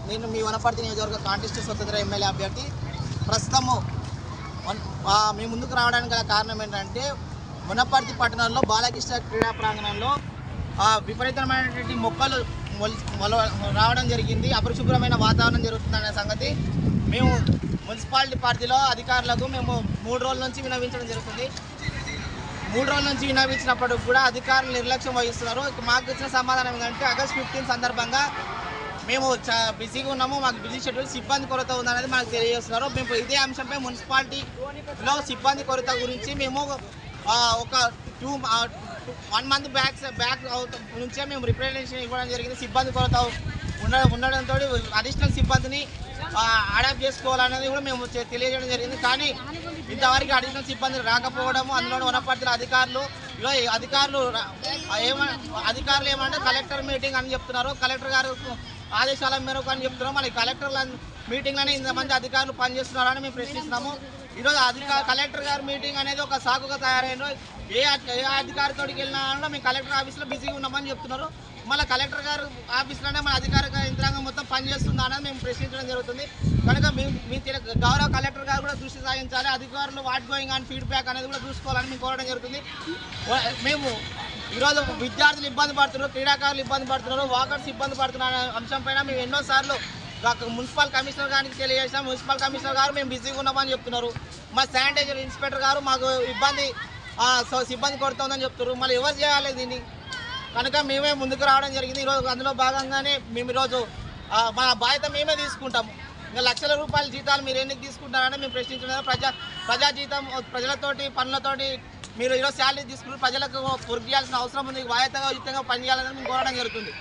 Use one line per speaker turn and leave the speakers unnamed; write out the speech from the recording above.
నేను మీ వనపర్తి నియోజకవర్గ కాంటెస్ట్ స్వతంత్ర ఎమ్మెల్యే అభ్యర్థి. ప్రస్తుతము మీ ముందుకు రావడానికి గల కారణం ఏంటంటే వనపర్తి పట్టణంలో బాలకృష్ణ క్రీడా ప్రాంగణంలో విపరీతమైనటువంటి మొక్కలు రావడం జరిగింది. అపరిశుభ్రమైన వాతావరణం జరుగుతుందనే సంగతి మేము మున్సిపాలిటీ పార్టీలో అధికారులకు మేము 3 రోజుల నుంచి విన్నవించడం జరుగుతుంది. 3 రోజుల నుంచి విన్నవించినప్పటికి కూడా అధికారులు నిర్లక్ష్యం వహిస్తున్నారు. మాకు ఇచ్చిన సమాధానం ఏంటంటే ఆగస్ట్ 15 సందర్భంగా మేము బిజీగా ఉన్నాము, మాకు బిజీ షెడ్యూల్, సిబ్బంది కొరత ఉందనేది మాకు తెలియజేస్తున్నారు. మేము ఇదే అంశంపై మున్సిపాలిటీలో సిబ్బంది కొరత గురించి మేము ఒక 1 మంత్ బ్యాక్ నుంచే మేము రిప్రజెంటేషన్ ఇవ్వడం జరిగింది. సిబ్బంది కొరత ఉండడంతో అడిషనల్ సిబ్బందిని అడాప్ట్ చేసుకోవాలనేది కూడా మేము తెలియజేయడం జరిగింది. కానీ ఇంతవరకు అడిషనల్ సిబ్బంది రాకపోవడము, అందులో వనపర్తిలో అధికారులు ఏమంటే కలెక్టర్ మీటింగ్ అని చెప్తున్నారు. కలెక్టర్ గారు ఆదేశాల మేరకు అని చెప్తున్నారు. మళ్ళీ కలెక్టర్ల మీటింగ్లోనే ఇంతమంది అధికారులు పనిచేస్తున్నారని మేము ప్రశ్నిస్తున్నాము. ఈరోజు కలెక్టర్ గారు మీటింగ్ అనేది ఒక సాకుగా తయారైన ఏ అధికారితోటికి వెళ్ళినా మేము కలెక్టర్ ఆఫీస్లో బిజీగా ఉన్నామని చెప్తున్నారు. మళ్ళీ కలెక్టర్ గారు ఆఫీస్లోనే మన అధికార యంత్రాంగం మొత్తం పనిచేస్తుందా అనేది మేము ప్రశ్నించడం జరుగుతుంది. కనుక మీ గౌరవ కలెక్టర్ గారు కూడా దృష్టి సాగించాలి. అధికారులు వాట్ గోయింగ్ ఆన్ ఫీడ్బ్యాక్ అనేది కూడా చూసుకోవాలని మేము కోరడం జరుగుతుంది. మేము ఈరోజు విద్యార్థులు ఇబ్బంది పడుతున్నారు, క్రీడాకారులు ఇబ్బంది పడుతున్నారు, వాకర్స్ ఇబ్బంది పడుతున్నారు అనే అంశంపైన మేము ఎన్నోసార్లు మున్సిపల్ కమిషనర్ గారికి తెలియజేసాం. మున్సిపల్ కమిషనర్ గారు మేము బిజీగా ఉన్నామని చెప్తున్నారు. మా శానిటైజర్ ఇన్స్పెక్టర్ గారు మాకు సిబ్బంది కొడుతుందని చెప్తున్నారు. మళ్ళీ ఎవరు చేయాలి దీన్ని? కనుక మేమే ముందుకు రావడం జరిగింది. ఈరోజు అందులో భాగంగానే మేము ఈరోజు మన బాధ్యత మేమే తీసుకుంటాము. ఇంకా లక్షల రూపాయల జీతాలు మీరు ఎందుకు తీసుకుంటారని మేము ప్రశ్నించడం. ప్రజా జీతం ప్రజలతోటి పనులతోటి మీరు ఈరోజు శాలరీ తీసుకుంటారు, ప్రజలకు వర్క్ చేయాల్సిన అవసరం ఉంది. బాధ్యతగా యుక్తంగా పనిచేయాలని మేము కోరడం జరుగుతుంది.